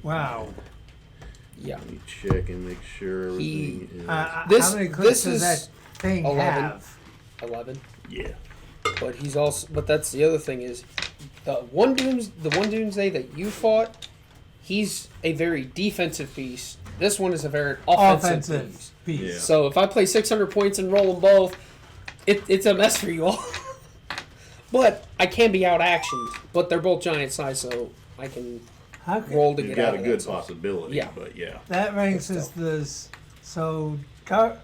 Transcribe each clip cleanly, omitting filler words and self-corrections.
Wow. Yeah. Let me check and make sure everything is... How many clicks does that thing 11. have? 11. Yeah. But he's also. But that's the other thing is, the one Doomsday that you fought, he's a very defensive piece. This one is a very offensive piece. Yeah. So if I play 600 points and roll them both, it's a mess for you all. But I can be out actioned. But they're both giant size, so I can roll to You've get out got a of good that, possibility, Yeah. but yeah. That ranks as this. So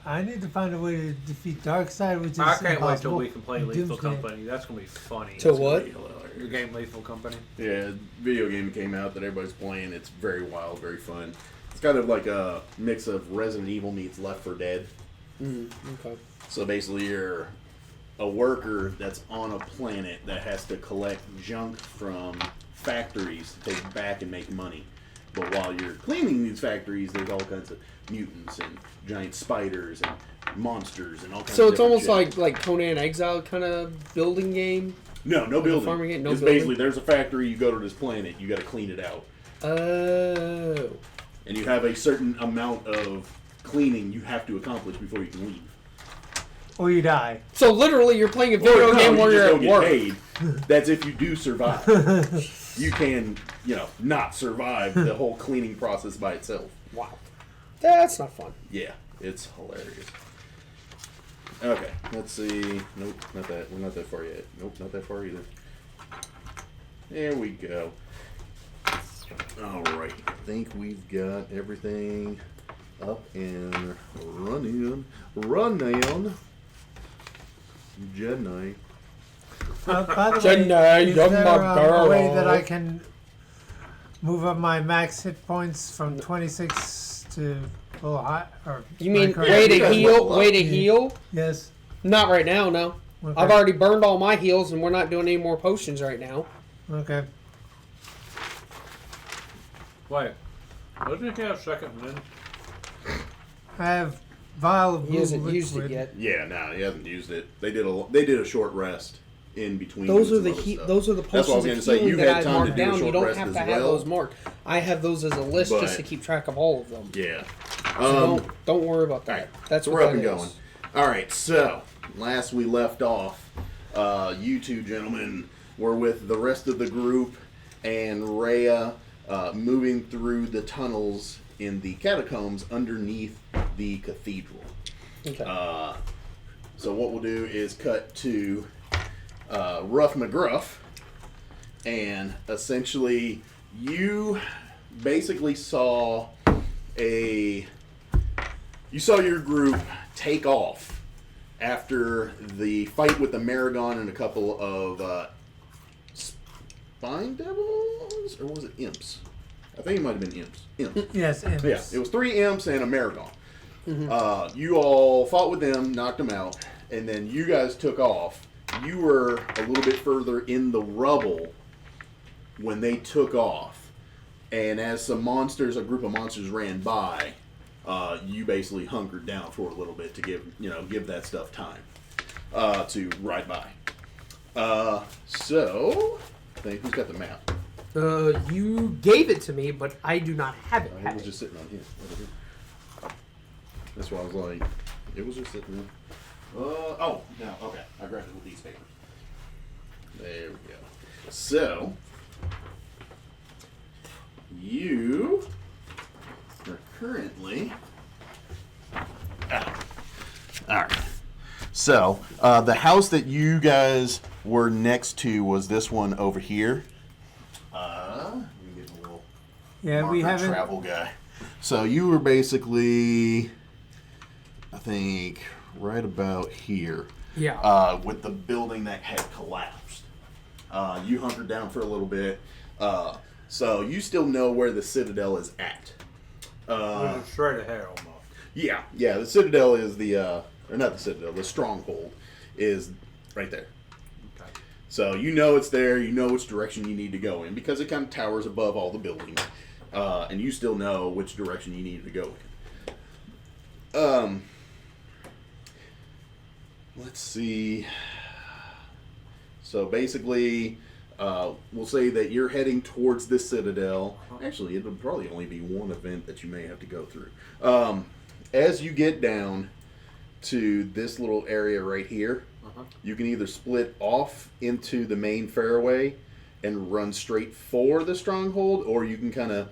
I need to find a way to defeat Darkseid, which is I can't wait impossible. till we can play Lethal Doomsday. Company. That's going to be funny. To what? The game Lethal Company. Yeah, video game came out that everybody's playing. It's very wild, very fun. It's kind of like a mix of Resident Evil meets Left 4 Dead. Okay. So basically, you're a worker that's on a planet that has to collect junk from factories to take back and make money. But while you're cleaning these factories, there's all kinds of mutants and giant spiders and monsters and all kinds of So it's different almost shit. like Conan Exile kind of building game. No building. farming game? No it's building? basically there's a factory, you go to this planet, you got to clean it out. Oh. And you have a certain amount of cleaning you have to accomplish before you can leave. Or you die. So literally, you're playing a video game where you're at work. Paid. That's if you do survive. You can, not survive the whole cleaning process by itself. Wow. That's not fun. Yeah, it's hilarious. Okay, let's see. Nope, not that. We're not that far yet. Nope, not that far either. There we go. Alright, I think we've got everything up and running. Jedi. By the way, Jedi, is you're there my girl. a way that I can move up my max hit points from 26 to a little high? Or You mean correct? way to you guys heal? level up. Way to heal? Yes. Not right now, no. Okay. I've already burned all my heals, and we're not doing any more potions right now. Okay. Wait. Doesn't he have second wind? I have vial of He blue hasn't used it liquid. yet. Yeah, no, he hasn't used it. They did a short rest in between. Those are doing the some other stuff. those are the That's what I was potions gonna of say. healing You that had I time to marked do a down. You short don't rest have as to have well. those marked. I have those as a list just But- to keep track of all of them. Yeah. So don't worry about that. Alright, That's so what we're up that and is. going. Alright, so last we left off, you two gentlemen were with the rest of the group and Rhea moving through the tunnels in the catacombs underneath the cathedral. Okay. So what we'll do is cut to Rough McGruff, and essentially you basically saw your group take off after the fight with the Maragon and a couple of Spine Devils, or was it Imps? I think it might have been Imps. Imps. Yes, imps. Yeah, it was 3 Imps and a Maragon. You all fought with them, knocked them out, and then you guys took off. You were a little bit further in the rubble when they took off, and as a group of monsters ran by, you basically hunkered down for a little bit to give that stuff time to ride by. So, I think who's got the map? You gave it to me, but I do not have it. It was just sitting on here. That's why I was like, it was just sitting there. No, okay. I grabbed it with these papers. There we go. So, you are currently... Alright. So, the house that you guys were next to was this one over here. Let me get a little Yeah, we marker haven't. travel guy. So you were basically, I think, right about here. Yeah. With the building that had collapsed. You hunkered down for a little bit. So you still know where the Citadel is at. We're straight ahead almost. Yeah. The Citadel is or not the Citadel, the Stronghold is right there. Okay. So you know it's there, you know which direction you need to go in, because it kind of towers above all the buildings. And you still know which direction you need to go in. Let's see. So basically, we'll say that you're heading towards this citadel. Actually, it would probably only be one event that you may have to go through. As you get down to this little area right here, you can either split off into the main fairway and run straight for the stronghold, or you can kind of,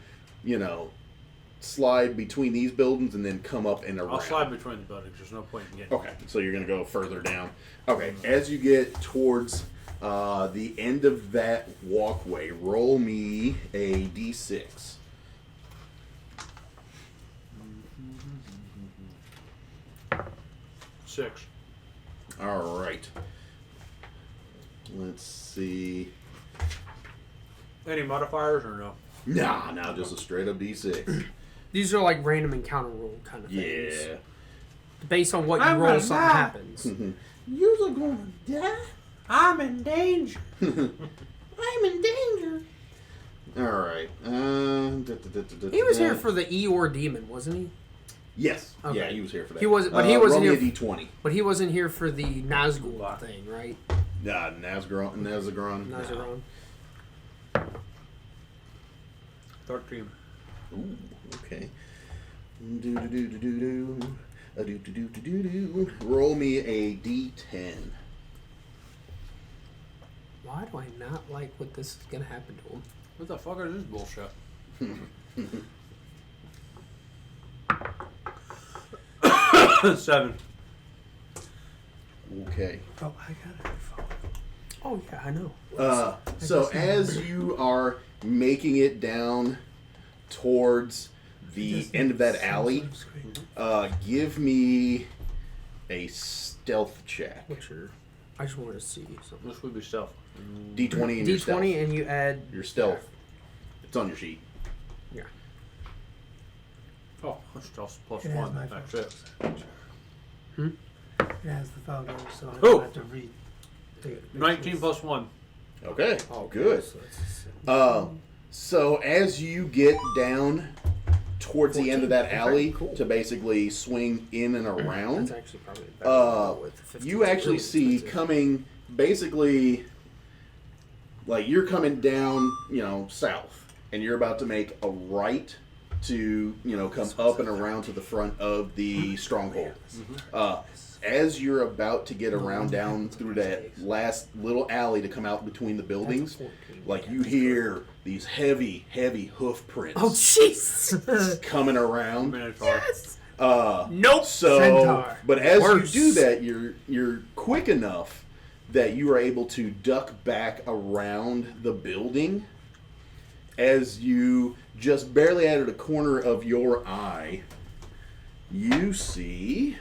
slide between these buildings and then come up and around. I'll slide between the buildings. There's no point in getting. Okay, so you're going to go further down. Okay, as you get towards the end of that walkway, roll me a d6. Six. All right. Let's see. Any modifiers or no? Nah, just a straight up d6. These are like random encounter roll kind of things. Yeah. Based on what you I'm roll, gonna something die. happens. You're gonna die. I'm in danger. I'm in danger. All right. He was here for the Eeyore demon, wasn't he? Yes. Okay. Yeah, he was here for that. He was, but he wasn't roll here. me a d20. But he wasn't here for the Nazgul thing, right? Nah, Nazgron. Nazaron. 13. Ooh, okay. Roll me a d10. Why do I not like what this is gonna happen to him? What the fuck is this bullshit? Seven. Okay. Oh, I got it. Oh yeah, I know. So as you are making it down towards the end of that alley, give me a stealth check. What's your? I just wanted to see something. This would be stealth. D20 and your stealth. D20 and you add Your stealth. It's on your sheet. Yeah. Oh, stealth plus It has one. my That's photos. Hmm? It has the photos, so I Oh. don't have to read. 19 plus 1. Okay. Oh, Good. So as you get down towards the end of that 14. alley Cool. to basically swing in and That's around, actually probably better with 52. you actually see coming basically like you're coming down, south, and you're about to make a right to, come up and around to the front of the stronghold. As you're about to get around down through that last little alley to come out between the buildings, like you hear these heavy hoof prints Oh jeez. coming around. Minotaur. Nope. So, Centaur. but as Worse. you do that, you're quick enough that you are able to duck back around the building. As you just barely out of the corner of your eye, you see.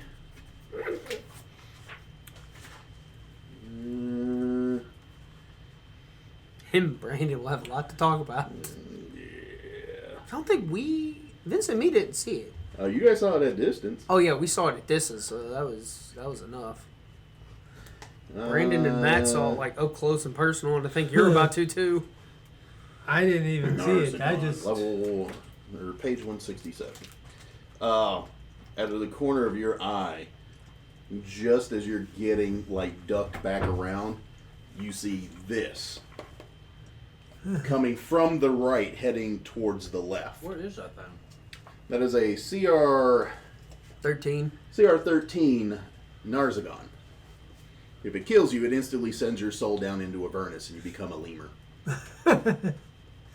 Him and Brandon will have a lot to talk about. Yeah. I don't think Vince and me didn't see it. You guys saw it at distance. Oh yeah, we saw it at distance, so that was enough. Brandon and Matt saw it like up close and personal, and I think you're about to too. I didn't even see it. I just. Level or page 167. Out of the corner of your eye, just as you're getting like ducked back around, you see this coming from the right, heading towards the left. What is that thing? That is a CR 13. CR13 Narzagon. If it kills you, it instantly sends your soul down into Avernus, and you become a lemur.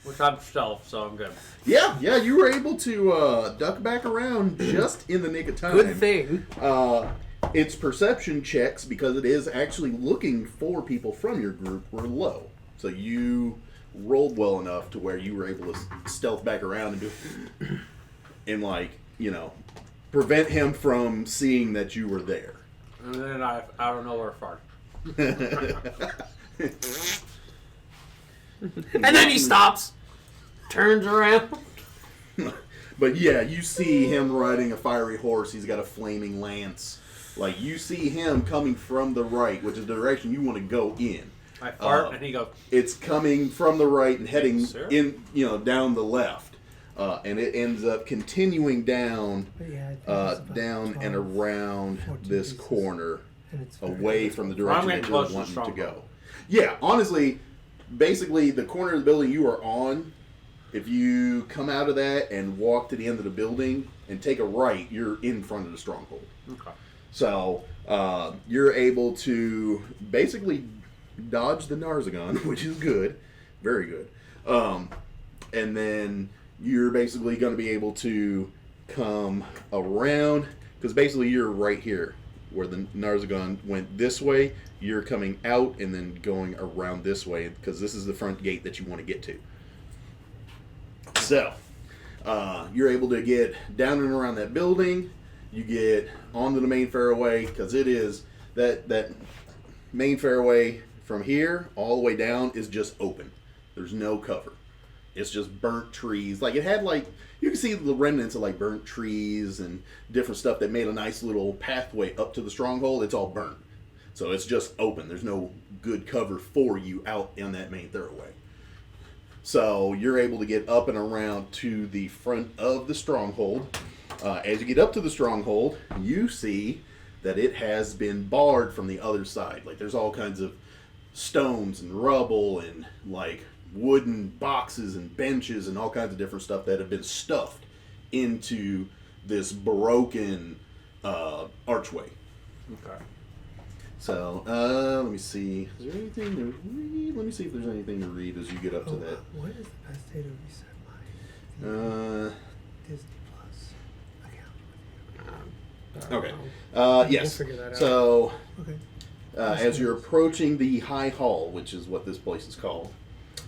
Which I'm stealth, so I'm good. Yeah, you were able to duck back around just in the nick of time. Good thing. Its perception checks, because it is actually looking for people from your group, were low. So you rolled well enough to where you were able to stealth back around and prevent him from seeing that you were there. And then I don't know where far. And then he stops, turns around. But yeah, you see him riding a fiery horse. He's got a flaming lance. Like, you see him coming from the right, which is the direction you want to go in. I fart and he goes. It's coming from the right and heading Sir? in, down the left. And it ends up continuing down, down and around 14 this pieces. corner, And it's very away good. from the I'm direction getting that you're close to wanting to Stronghold. go. Yeah, honestly, basically the corner of the building you are on. If you come out of that and walk to the end of the building and take a right, you're in front of the stronghold. Okay. So you're able to basically dodge the Narzagon, which is good, very good. And then you're basically going to be able to come around, because basically you're right here where the Narzagon went this way. You're coming out and then going around this way, because this is the front gate that you want to get to. So you're able to get down and around that building. You get onto the main fairway, because it is that main fairway from here all the way down is just open. There's no cover. It's just burnt trees. Like, it had, like, you can see the remnants of, like, burnt trees and different stuff that made a nice little pathway up to the stronghold. It's all burnt. So it's just open. There's no good cover for you out in that main thoroughway. So you're able to get up and around to the front of the stronghold. As you get up to the stronghold, you see that it has been barred from the other side. Like, there's all kinds of stones and rubble and, like, wooden boxes and benches and all kinds of different stuff that have been stuffed into this broken archway. Okay. So, let me see. Is there anything to read? Let me see if there's anything to read as you get up to that. What is the best way to reset my Disney Plus account? Okay. Yes. We'll figure that out. So, Okay. as you're approaching the High Hall, which is what this place is called,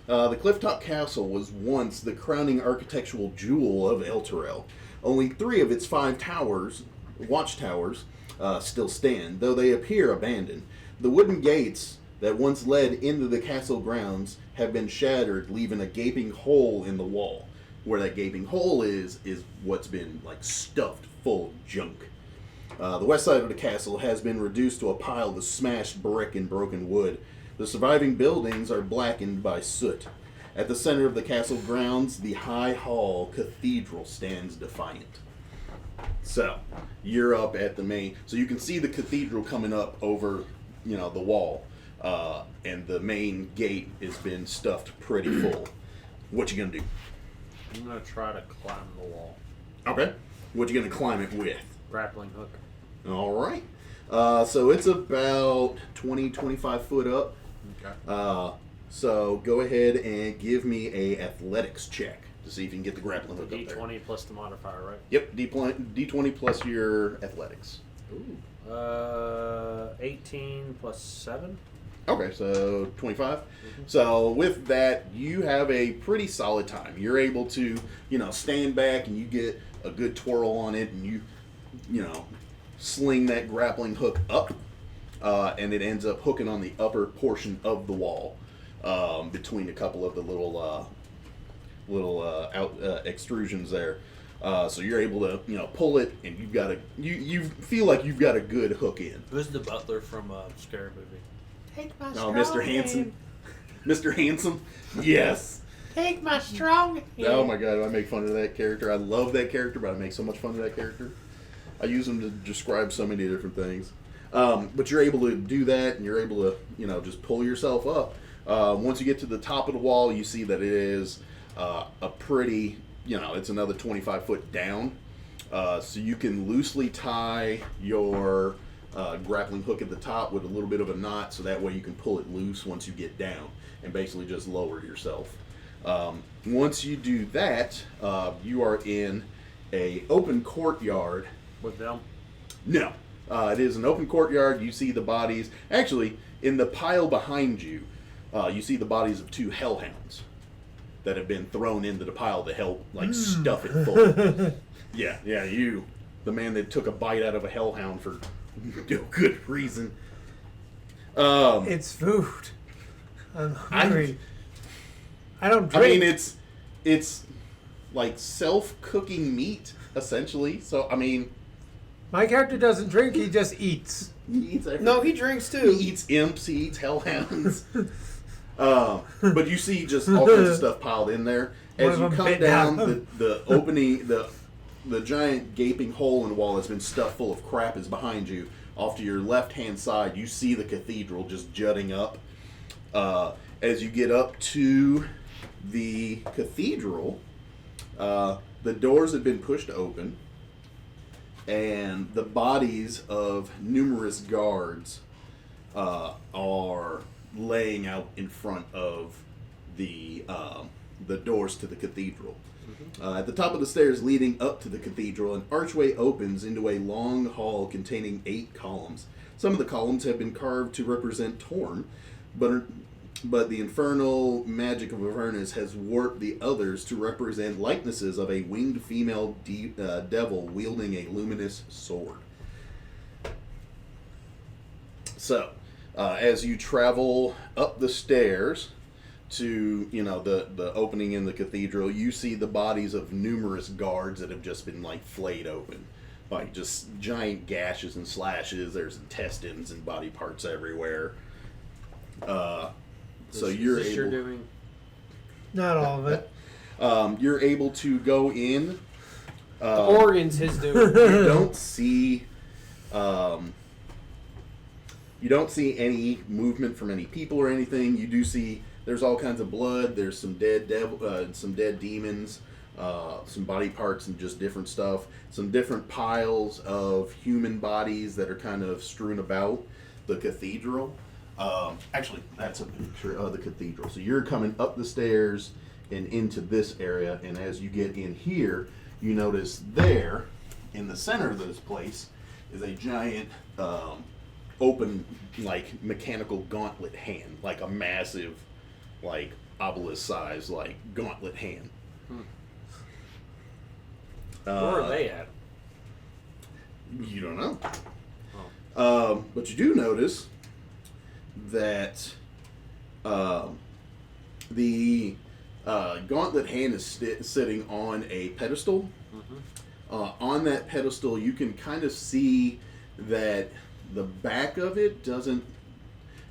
the Clifftop Castle was once the crowning architectural jewel of Elturel. Only 3 of its 5 towers, watchtowers, still stand, though they appear abandoned. The wooden gates that once led into the castle grounds have been shattered, leaving a gaping hole in the wall. Where that gaping hole is what's been, like, stuffed full of junk. The west side of the castle has been reduced to a pile of smashed brick and broken wood. The surviving buildings are blackened by soot. At the center of the castle grounds, the High Hall Cathedral stands defiant. So, you're up at the main... So you can see the cathedral coming up over, the wall. And the main gate has been stuffed pretty full. What you gonna do? I'm gonna try to climb the wall. Okay. What you gonna climb it with? Grappling hook. All right. So it's about 20, 25 foot up. Okay. So go ahead and give me a athletics check to see if you can get the grappling hook up there. D20 plus the modifier, right? Yep, D20 plus your athletics. Ooh. 18 plus 7. Okay, so 25. So with that, you have a pretty solid time. You're able to, stand back and you get a good twirl on it, and you sling that grappling hook up, and it ends up hooking on the upper portion of the wall, between a couple of the little extrusions there. So you're able to, pull it, and you feel like you've got a good hook in. Who's the butler from Scary Movie? Take my Oh, Mr. Handsome. Mr. Handsome? Yes. Take my strong hand. Oh my god, I make fun of that character. I love that character, but I make so much fun of that character. I use them to describe so many different things. But you're able to do that, and you're able to, just pull yourself up. Once you get to the top of the wall, you see that it is a pretty, it's another 25 foot down. So you can loosely tie your grappling hook at the top with a little bit of a knot, so that way you can pull it loose once you get down and basically just lower yourself. Once you do that, you are in a open courtyard. With them? No. It is an open courtyard. You see the bodies. Actually, in the pile behind you, you see the bodies of 2 hellhounds that have been thrown into the pile to help, stuff it full. Yeah, you. The man that took a bite out of a hellhound for no good reason. It's food. I'm hungry. I don't I drink. mean, it's like self-cooking meat, essentially. So, I mean... My character doesn't drink, he just eats. He eats everything. No, he drinks too. He eats imps, he eats hellhounds. But you see just all kinds of stuff piled in there. As you come down, the opening, the giant gaping hole in the wall that's been stuffed full of crap is behind you. Off to your left-hand side, you see the cathedral just jutting up. as you get up to the cathedral, the doors have been pushed open, and the bodies of numerous guards are laying out in front of the doors to the cathedral. At the top of the stairs leading up to the cathedral, an archway opens into a long hall containing 8 columns. Some of the columns have been carved to represent Torn, but the infernal magic of Avernus has warped the others to represent likenesses of a winged female devil wielding a luminous sword. So, as you travel up the stairs to, the opening in the cathedral, you see the bodies of numerous guards that have just been, flayed open. Just giant gashes and slashes. There's intestines and body parts everywhere. So you're able... You're doing? Not all of it. You're able to go in. The organs his doing. You don't see... you don't see any movement from any people or anything. You do see there's all kinds of blood. There's some dead demons, some body parts and just different stuff. Some different piles of human bodies that are kind of strewn about the cathedral. Actually, that's a picture of the cathedral. So you're coming up the stairs and into this area, and as you get in here, you notice there, in the center of this place, is a giant open, mechanical gauntlet hand, a massive, obelisk size, gauntlet hand. Where are they at? You don't know. But you do notice that the gauntlet hand is sitting on a pedestal. On that pedestal, you can kind of see that the back of it doesn't...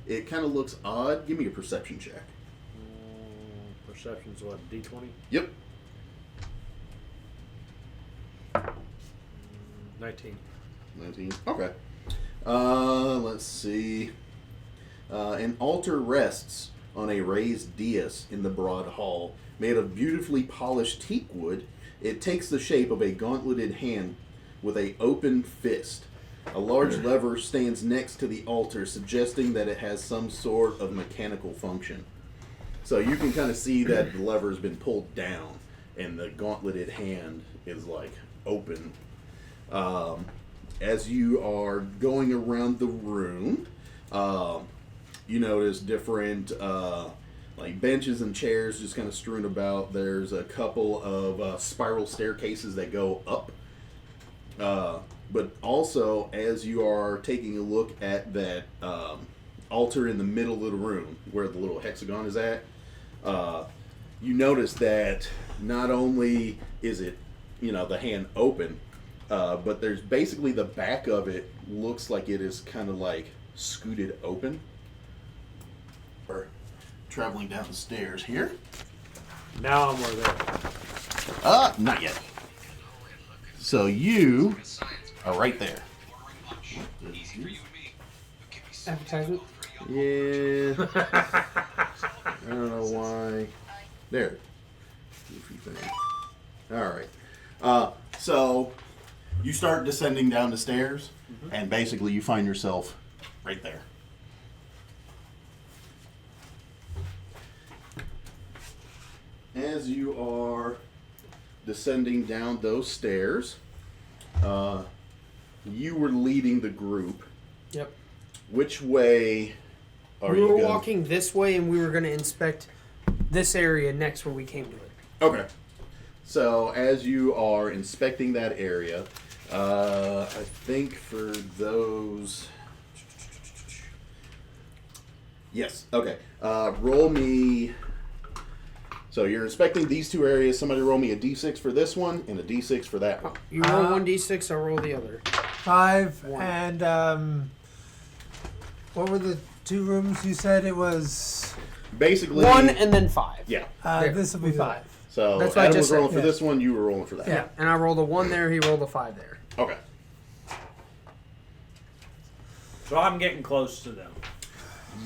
It kind of looks odd. Give me a perception check. Perception's what, D20? Yep. 19. 19. Okay. Let's see. An altar rests on a raised dais in the broad hall. Made of beautifully polished teak wood, it takes the shape of a gauntleted hand with an open fist. A large lever stands next to the altar, suggesting that it has some sort of mechanical function. So you can kind of see that the lever has been pulled down, and the gauntleted hand is open. As you are going around the room, you notice different benches and chairs just kind of strewn about. There's a couple of spiral staircases that go up. But also, as you are taking a look at that altar in the middle of the room, where the little hexagon is at, you notice that not only is it, the hand open, but there's basically the back of it looks like it is kind of scooted open. Or traveling down the stairs here. Now I'm where they're. Not yet. So you are right there. Advertisement? Yeah. I don't know why. There. Goofy thing. Alright. So you start descending down the stairs, and basically you find yourself right there. As you are descending down those stairs, you were leading the group. Yep. Which way are we you were going? walking this way, and we were going to inspect this area next when we came to it. Okay. So as you are inspecting that area, I think for those... Yes, okay. Roll me... So you're inspecting these two areas. Somebody roll me a d6 for this one and a d6 for that one. You roll 1d6, I'll roll the other. 5 1. and what were the 2 rooms you said? It was Basically 1 and then 5. Yeah. There. this will be 5. So That's what I Adam just was rolling said. for this one, you were rolling for that. Yeah, and I rolled a 1 there, he rolled a 5 there. Okay. So I'm getting close to them.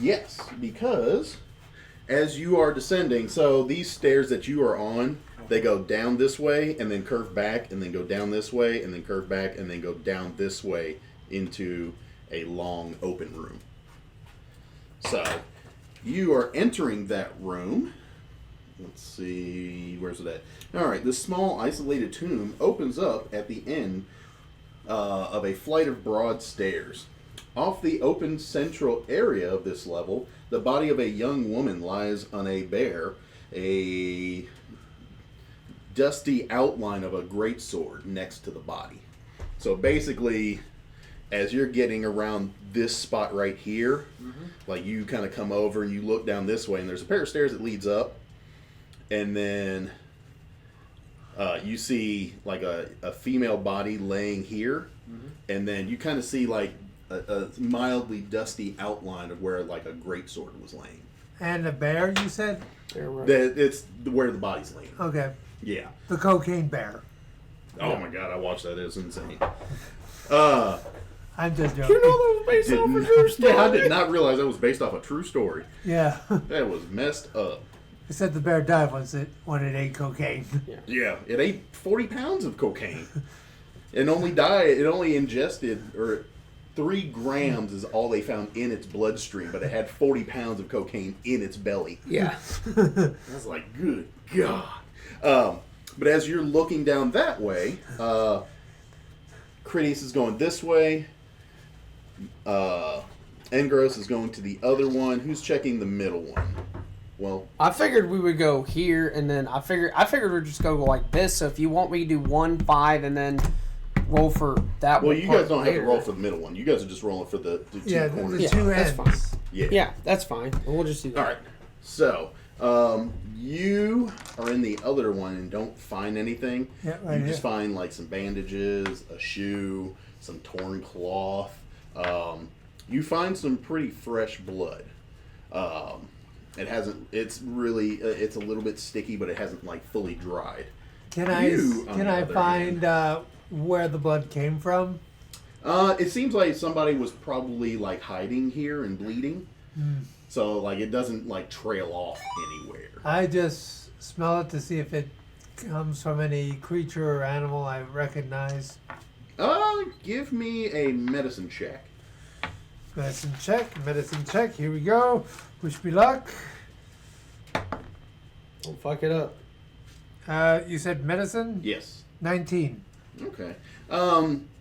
Yes, because as you are descending, so these stairs that you are on, they go down this way and then curve back and then go down this way and then curve back and then go down this way into a long open room. So you are entering that room. Let's see, where's it at? All right, this small isolated tomb opens up at the end of a flight of broad stairs. Off the open central area of this level, the body of a young woman lies on a bier, a dusty outline of a greatsword next to the body. So basically, as you're getting around this spot right here, like you kind of come over and you look down this way, and there's a pair of stairs that leads up, and then you see like a female body laying here, and then you kind of see like a mildly dusty outline of where like a greatsword was laying. And the bear, you said? It's where the body's laying. Okay. Yeah. The cocaine bear. Oh my god, I watched that. It was insane. I'm just joking. You know that was based off a true story. Yeah, I did not realize that was based off a true story. Yeah. That was messed up. It said the bear died when it ate cocaine. Yeah, it ate 40 pounds of cocaine. It only ingested, or 3 grams is all they found in its bloodstream, but it had 40 pounds of cocaine in its belly. Yeah. I was like, good God. But as you're looking down that way, Critias is going this way. Engros is going to the other one. Who's checking the middle one? Well, I figured we would go here, and then I figured we'd just go like this. So if you want me to do 1, 5, and then roll for that one. well, you guys don't have to roll for the middle one. You guys are just rolling for the 2 Yeah, corners. the Yeah, 2 that's ends. fine. Yeah. Yeah, that's fine. We'll just do that. All right. So, you are in the other one and don't find anything. Yeah, right You just here. find like some bandages, a shoe, some torn cloth. You find some pretty fresh blood. It hasn't. It's really. It's a little bit sticky, but it hasn't like fully dried. Can I on the other find where the blood came from? It seems like somebody was probably like hiding here and bleeding. So like it doesn't like trail off anywhere. I just smell it to see if it comes from any creature or animal I recognize. Give me a medicine check. Medicine check. Here we go. Wish me luck. Don't fuck it up. You said medicine? Yes. 19. Okay.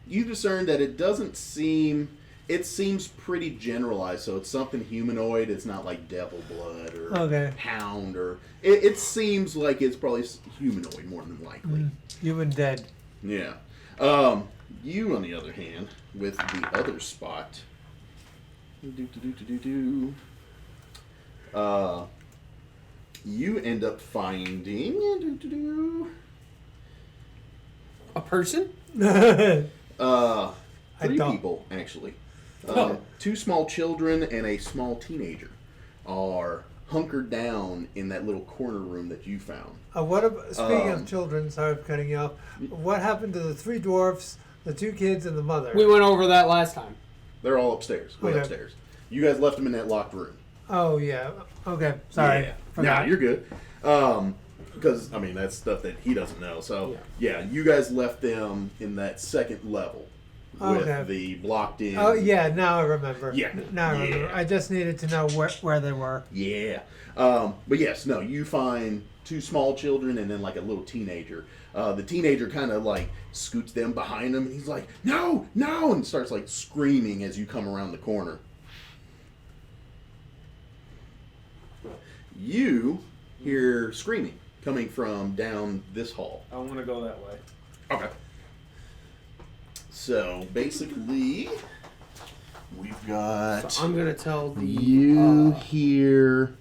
You discern that it doesn't seem. It seems pretty generalized, so it's something humanoid. It's not like devil blood or hound or. It seems like it's probably humanoid more than likely. Human dead. Yeah. You, on the other hand, with the other spot. You end up finding. A person? 3 don't. people, actually. Oh. 2 small children and a small teenager are hunkered down in that little corner room that you found. Speaking of children, sorry for cutting you off. What happened to the 3 dwarfs, the 2 kids, and the mother? We went over that last time. They're all upstairs. Way Okay. upstairs. You guys left them in that locked room. Oh, yeah. Okay, sorry. Yeah. Forgot. Nah, you're good. Because, I mean, that's stuff that he doesn't know. So, yeah, you guys left them in that second level with the blocked in. Oh, yeah, now I remember. Yeah. Now I remember. I just needed to know where they were. Yeah. But yes, no, you find 2 small children and then like a little teenager. The teenager kind of like scoots them behind him and he's like, no, no, and starts like screaming as you come around the corner. You hear screaming coming from down this hall. I want to go that way. Okay. So basically, we've got So I'm gonna tell the you here.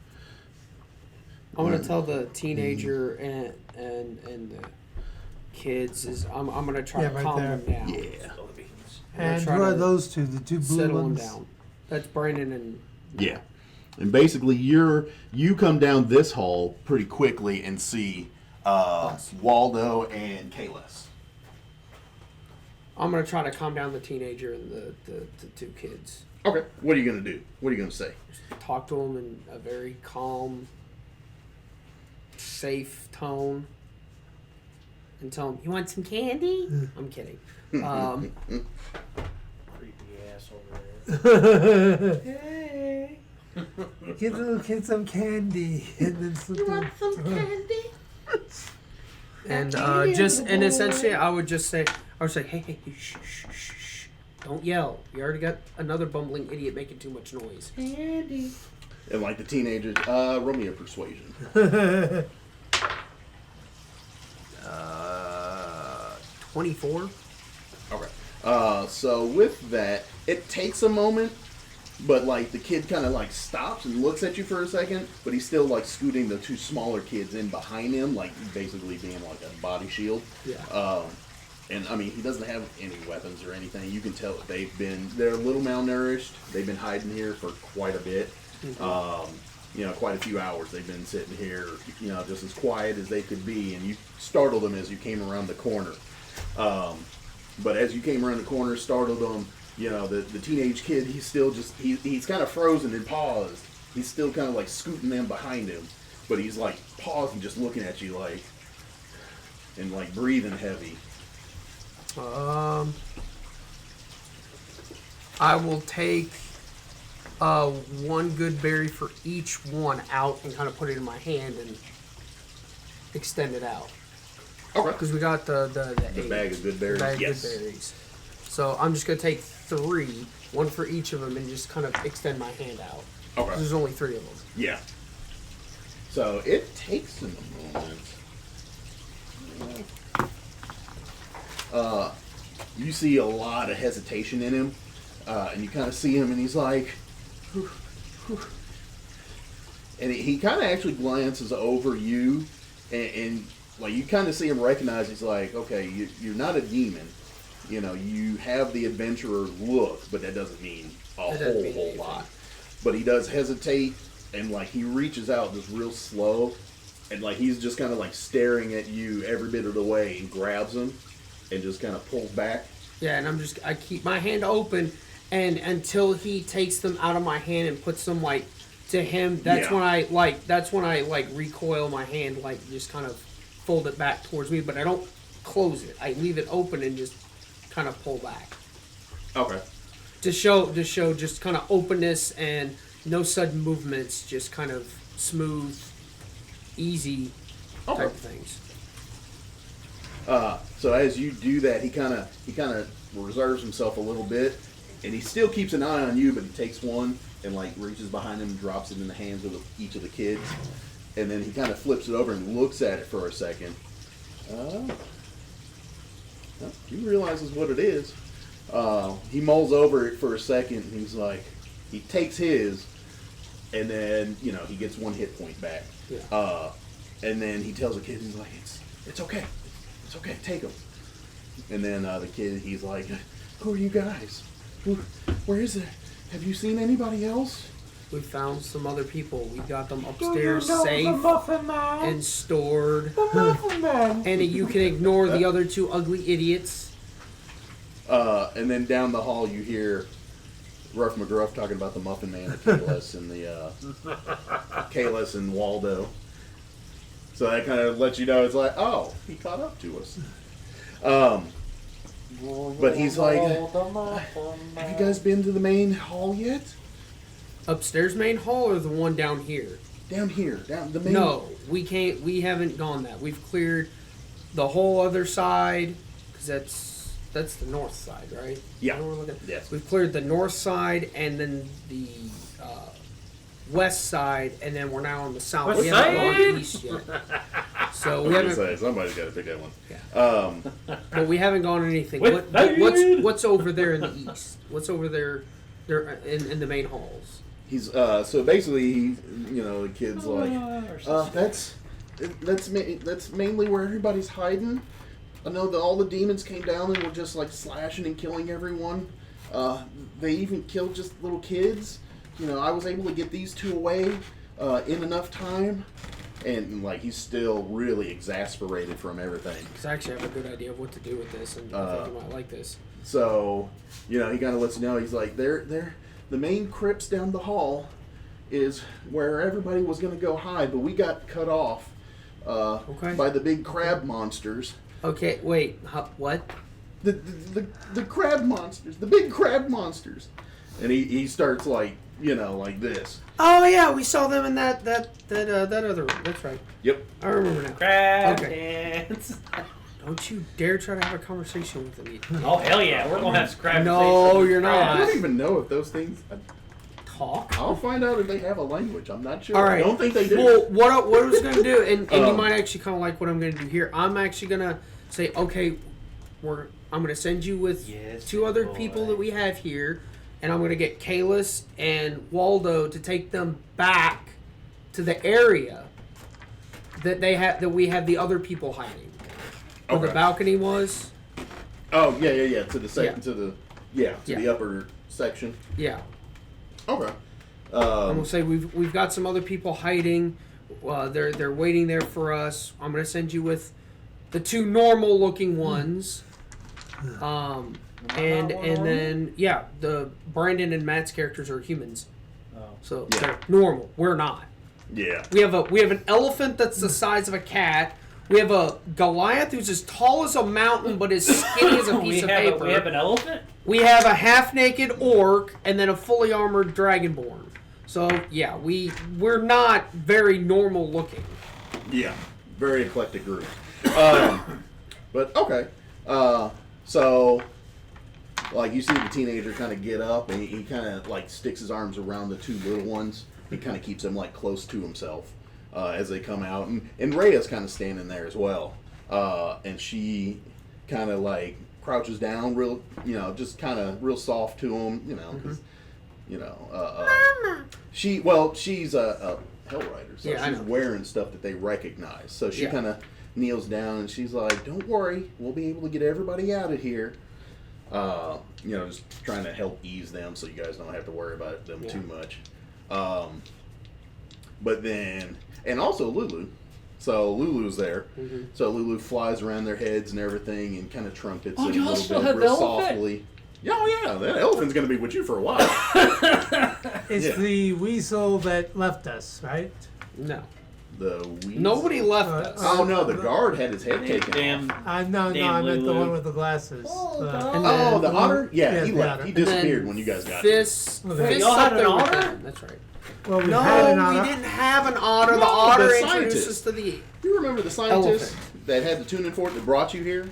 I'm gonna tell the teenager and the kids is I'm gonna try Yeah, to right calm there. them down. Yeah. And try who are to those 2? The 2 blue Settle them ones? down. That's Brandon and Yeah. And basically, you come down this hall pretty quickly and see Waldo and Kalis. I'm gonna try to calm down the teenager and the 2 kids. Okay. What are you gonna do? What are you gonna say? Talk to him in a very calm, safe tone, and tell him, "You want some candy?" I'm kidding. Creepy ass over there. Hey, Give the little kid some candy, and then slip them. some candy? And essentially, I would say, hey, shh, shh, shh, shh, don't yell. You already got another bumbling idiot making too much noise. Candy. And like the teenagers, roll me a persuasion. 24. Okay. So with that, it takes a moment, but like the kid kind of like stops and looks at you for a second, but he's still like scooting the two smaller kids in behind him, like basically being like a body shield. Yeah. And I mean, he doesn't have any weapons or anything. You can tell they're a little malnourished. They've been hiding here for quite a bit. Mm-hmm. Quite a few hours they've been sitting here, just as quiet as they could be. And you startled them as you came around the corner. But as you came around the corner, startled them, the teenage kid, he's still he's kind of frozen and paused. He's still kind of like scooting them behind him. But he's like paused and just looking at you and like breathing heavy. I will take one good berry for each one out and kind of put it in my hand and extend it out. Okay. Because we got the bag of good berries. Bag Yes. of good berries. So I'm just gonna take 3, one for each of them, and just kind of extend my hand out. Okay. There's only 3 of them. Yeah. So it takes him a moment. You see a lot of hesitation in him, and you kind of see him, and he's like, whew, whew. And he kind of actually glances over you, and like you kind of see him recognize. He's like, okay, you're not a demon. You have the adventurer look, but that doesn't mean a whole lot. But he does hesitate, and like he reaches out just real slow, and like he's just kind of like staring at you every bit of the way, and grabs him, and just kind of pulls back. Yeah, and I keep my hand open, and until he takes them out of my hand and puts them like to him, that's when I recoil my hand, like just kind of fold it back towards me, but I don't close it. I leave it open and just kind of pull back. Okay. To show just kind of openness and no sudden movements, just kind of smooth, easy type of things. So as you do that, he kind of reserves himself a little bit, and he still keeps an eye on you, but he takes one and like reaches behind him and drops it in the hands of each of the kids, and then he kind of flips it over and looks at it for a second. He realizes what it is. He mulls over it for a second, and he's like, he takes his, and then he gets 1 hit point back. Yeah. And then he tells the kid, he's like, it's okay. It's okay, take him. And then the kid, he's like, who are you guys? Where is it? Have you seen anybody else? We found some other people. We got them upstairs safe and stored. And you can ignore the other 2 ugly idiots. And then down the hall you hear Ruff McGruff talking about the Muffin Man at Kalis and the Kalis and Waldo. So that kind of lets you know it's like, oh, he caught up to us. But he's like, have you guys been to the main hall yet? Upstairs main hall or the one down here? Down here, down the main. No, we can't. We haven't gone that. We've cleared the whole other side because that's the north side, right? Yeah. You know what we're looking at? Yes. We've cleared the north side and then the west side, and then we're now on the south. West We haven't side? gone east yet. So we haven't. Somebody's got to pick that one. Yeah. But we haven't gone anything. West What's over there in the east? What's over there in the main halls? He's so basically, the kid's like, that's mainly where everybody's hiding. I know that all the demons came down and were just like slashing and killing everyone. They even killed just little kids. I was able to get these 2 away in enough time. And like he's still really exasperated from everything. Because I actually have a good idea of what to do with this, and I think you might like this. So, he kind of lets you know. He's like, they're the main crypts down the hall is where everybody was going to go hide, but we got cut off by the big crab monsters. Okay, wait, what? The crab monsters, the big crab monsters. And he starts like this. Oh yeah, we saw them in that other room. That's right. Yep. I remember now. Crab Okay. dance. Don't you dare try to have a conversation with them. Oh hell yeah, we're gonna have scrap. No, you're I not. don't even know if those things. Talk. I'll find out if they have a language. I'm not sure. All right. I don't think they do. Well, what I was going to do, and you might actually kind of like what I'm going to do here. I'm actually going to say, okay, I'm going to send you with two other people that we have here, and I'm going to get Kalis and Waldo to take them back to the area that we have the other people hiding. Where the balcony was. Oh yeah. To the second, Yeah. to the upper section. Yeah. Okay. I'm gonna say we've got some other people hiding. They're waiting there for us. I'm gonna send you with the two normal looking ones. And then the Brandon and Matt's characters are humans. Oh. So they're normal. We're not. Yeah. We have an elephant that's the size of a cat. We have a Goliath who's as tall as a mountain but as skinny as a piece of paper. We have an elephant? We have a half-naked orc and then a fully armored dragonborn. So yeah, we're not very normal looking. Yeah. Very eclectic group. But okay. So like you see the teenager kind of get up and he kind of like sticks his arms around the two little ones. He kind of keeps them like close to himself as they come out, and Rhea's kind of standing there as well. And she kind of like crouches down, real just kind of real soft to him, because she's a Hell Rider, so she's wearing stuff that they recognize. So she kind of kneels down and she's like, "Don't worry, we'll be able to get everybody out of here." Just trying to help ease them so you guys don't have to worry about them too much. But then, and also Lulu. So Lulu's there. Mm-hmm. So Lulu flies around their heads and everything and kind of trumpets them a little bit real softly. Oh yeah, that elephant's going to be with you for a while. It's the weasel that left us, right? No. The weasel? Nobody left us. Oh no, the guard had his head taken off. I meant the one with the glasses. The otter? Yeah, he left. He disappeared when you guys got here. Fist y'all had an otter? That's right. Well, we No, had an otter. we didn't have an otter. No, the otter the introduced scientist. us to the... You remember the scientist Elephant. that had the tuning fork that brought you here?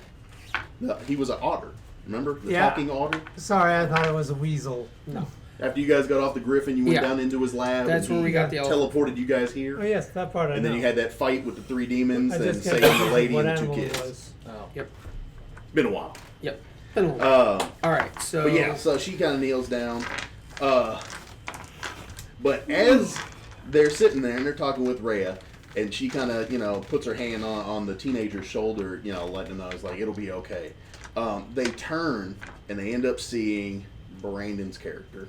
He was an otter. Remember? The talking otter? Sorry, I thought it was a weasel. No. After you guys got off the griffin, you went down into his lab. That's and where we got the elephant. teleported you guys here. Oh, yes, that part I know. And then you had that fight with the three demons I and just kept saving the thinking lady what and the two animal it kids. was. Oh. Yep. Been a while. Yep. Been a while. All right, so... But yeah, so she kind of kneels down. But as they're sitting there and they're talking with Rhea, and she kind of, puts her hand on the teenager's shoulder, letting them know, it's like, it'll be okay. They turn and they end up seeing Brandon's character.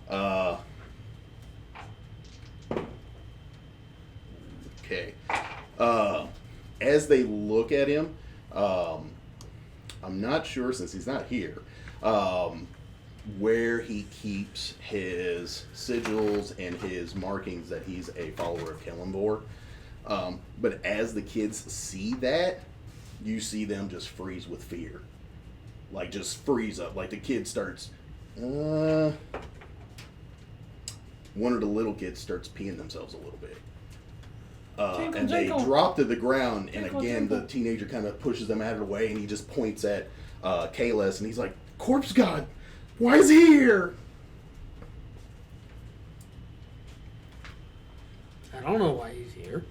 Okay. As they look at him, I'm not sure, since he's not here, where he keeps his sigils and his markings that he's a follower of Kellenvor. But as the kids see that, you see them just freeze with fear. Like, just freeze up. Like, the kid starts... one of the little kids starts peeing themselves a little bit. And they drop to the ground, and again, the teenager kind of pushes them out of the way, and he just points at Kalis, and he's like, "Corpse God, why is he here?" I don't know why he's here.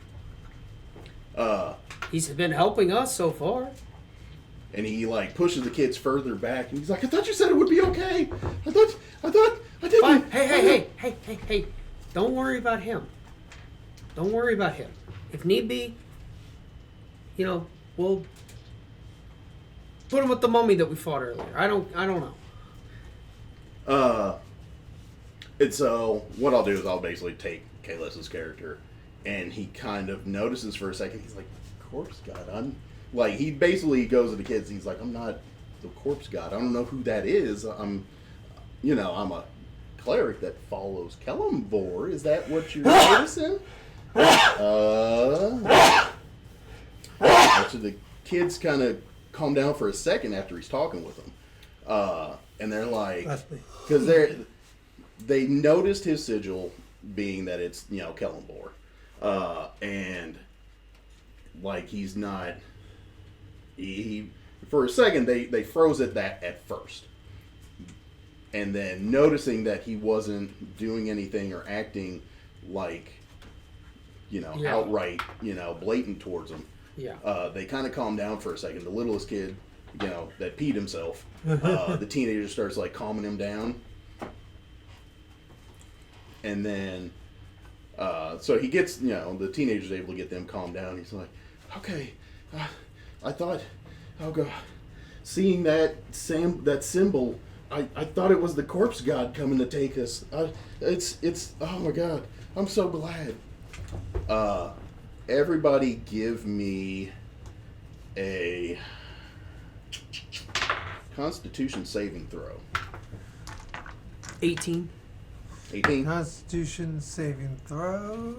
He's been helping us so far. And he like pushes the kids further back, and he's like, "I thought you said it would be okay. I didn't." Fine. Hey! Don't worry about him. Don't worry about him. If need be, we'll put him with the mummy that we fought earlier. I don't know. And so what I'll do is I'll basically take Kalis's character, and he kind of notices for a second. He's like, "Corpse God." I'm like, he basically goes to the kids. And he's like, "I'm not the Corpse God. I don't know who that is. I'm a cleric that follows Kellamvor. Is that what you're noticing? So the kids kind of calm down for a second after he's talking with them. And they're like, because they noticed his sigil being that it's, Kellamvor. And like he's not, he for a second they froze at that at first. And then noticing that he wasn't doing anything or acting like, outright, blatant towards them. Yeah. They kind of calmed down for a second. The littlest kid, that peed himself, the teenager starts like calming him down. And then, so he gets, the teenager's able to get them calmed down. He's like, okay, I thought, oh God, seeing that symbol, I thought it was the corpse god coming to take us. It's oh my God, I'm so glad. Everybody give me a Constitution saving throw. 18. 18. Constitution saving throw.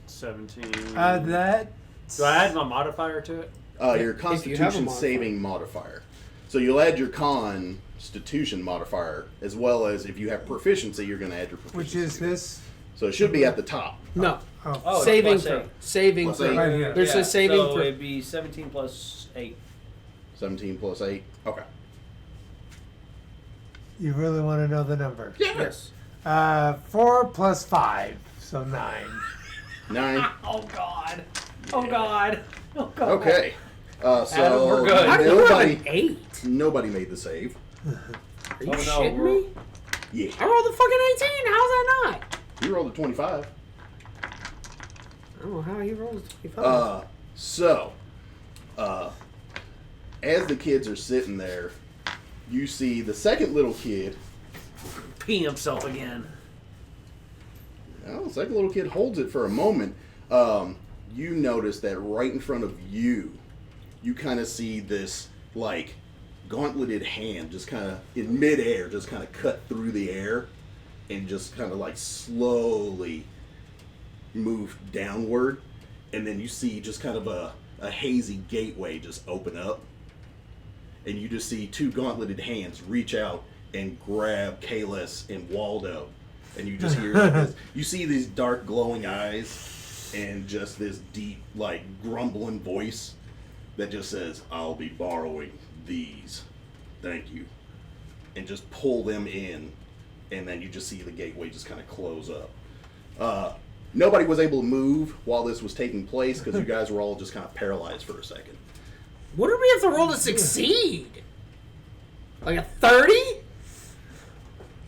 17. That. Do I add my modifier to it? Your Constitution saving modifier. So you'll add your Constitution modifier as well as if you have proficiency, you're going to add your proficiency. Which is this? So it should be at the top. No. Oh, Saving plus throw. eight. Saving Plus throw. eight. Right here. There's a saving so throw. it'd be 17 plus 8. 17 plus 8. Okay. you really want to know the number? Yes. 4 plus 5, so 9. 9. Oh God. Oh God. Oh God. Okay. Adam, So we're good. How do you have an 8? nobody made the save. Are you Oh, no, shitting we're- me? Yeah. I rolled a fucking 18. How's that not? You rolled a 25. I don't know how he rolls 25. So, as the kids are sitting there, you see the second little kid. Pee himself again. Well, the second little kid holds it for a moment. You notice that right in front of you, you kind of see this, like, gauntleted hand just kind of in midair, just kind of cut through the air and just kind of like slowly move downward. And then you see just kind of a hazy gateway just open up. And you just see two gauntleted hands reach out and grab Kalis and Waldo. And you just hear this, you see these dark glowing eyes and just this deep, like, grumbling voice that just says, "I'll be borrowing these. Thank you." And just pull them in. And then you just see the gateway just kind of close up. Nobody was able to move while this was taking place because you guys were all just kind of paralyzed for a second. What did we have to roll to succeed? Like a 30?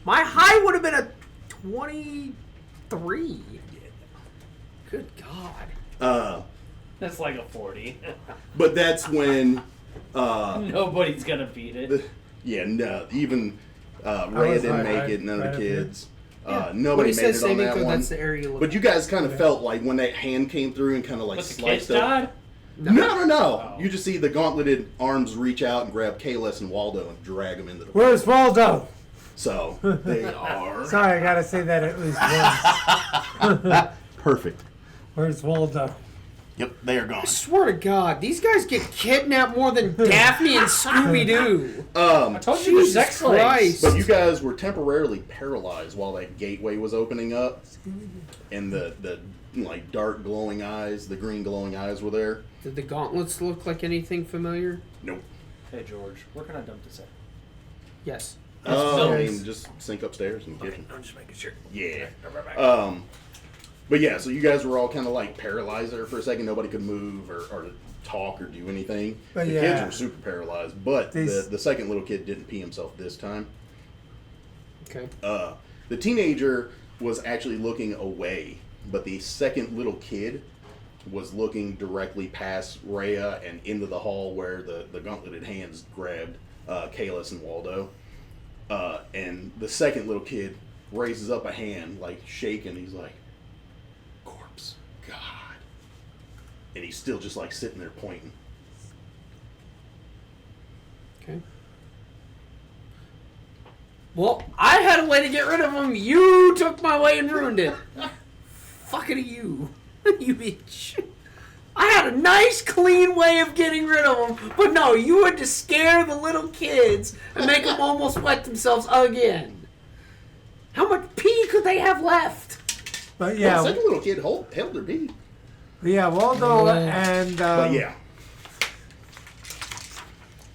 My high would have been a 23. Good God. That's like a 40. But that's when, Nobody's gonna beat it. even Rhea was didn't right, make it, none right of the up here. kids. When Nobody he made says it on saving that throw, one. that's the area you look But you guys kind of felt like when that hand came through and kind of like But the kids sliced up. died? No. Oh. You just see the gauntleted arms reach out and grab Kalis and Waldo and drag them into the. Where's Waldo? So they are Sorry, I gotta say that at least once. perfect. Where's Waldo? Yep, they are gone. I swear to God, these guys get kidnapped more than Daphne and Scooby-Doo. I told you the Jesus sex slaves. Christ. But you guys were temporarily paralyzed while that gateway was opening up, and the like dark glowing eyes, the green glowing eyes were there. Did the gauntlets look like anything familiar? Nope. Hey George, where can I dump this at? Yes. Upstairs. Just sink upstairs in the kitchen. I'm just making sure. Yeah. Right back. But yeah, so you guys were all kind of like paralyzed there for a second. Nobody could move or talk or do anything. But the yeah. kids were super paralyzed, but These- the second little kid didn't pee himself this time. Okay. The teenager was actually looking away, but the second little kid was looking directly past Rhea and into the hall where the gauntleted hands grabbed Kalis and Waldo. And the second little kid raises up a hand, like shaking. He's like, "Corpse God." And he's still just like sitting there pointing. Okay. Well, I had a way to get rid of him. You took my way and ruined it. Fucking you. You bitch. I had a nice, clean way of getting rid of them, but no, you had to scare the little kids and make them almost wet themselves again. How much pee could they have left? But Well, yeah, the second little kid held their pee. Waldo Yeah. and But yeah.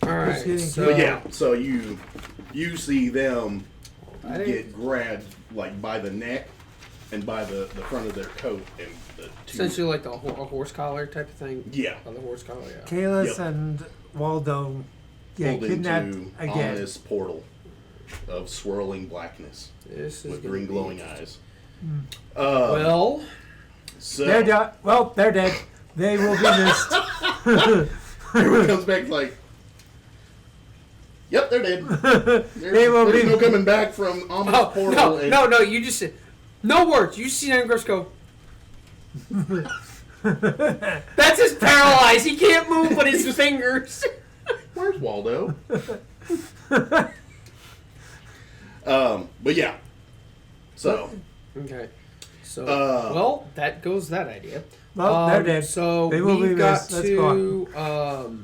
Alright, getting so... But yeah, so you see them I didn't- get grabbed like by the neck and by the front of their coat and the two. Essentially like a horse collar type of thing. Yeah. By the horse collar, yeah. Kalis Yep. and Waldo get pulled kidnapped into again. ominous portal of swirling blackness This is with gonna green be- glowing eyes. Well, So They're dead. Well, they're dead. They will be missed. everyone comes back like, "Yep, they're dead." They will There's be. no coming back from ominous oh, portal. and, no, you just said, no words. You see Angriffs go, that's his paralyzed. He can't move but his fingers. Where's Waldo? But yeah. So Okay. So, Uh, that goes that idea. Well, they're dead. So They will be we've got missed. Let's go to.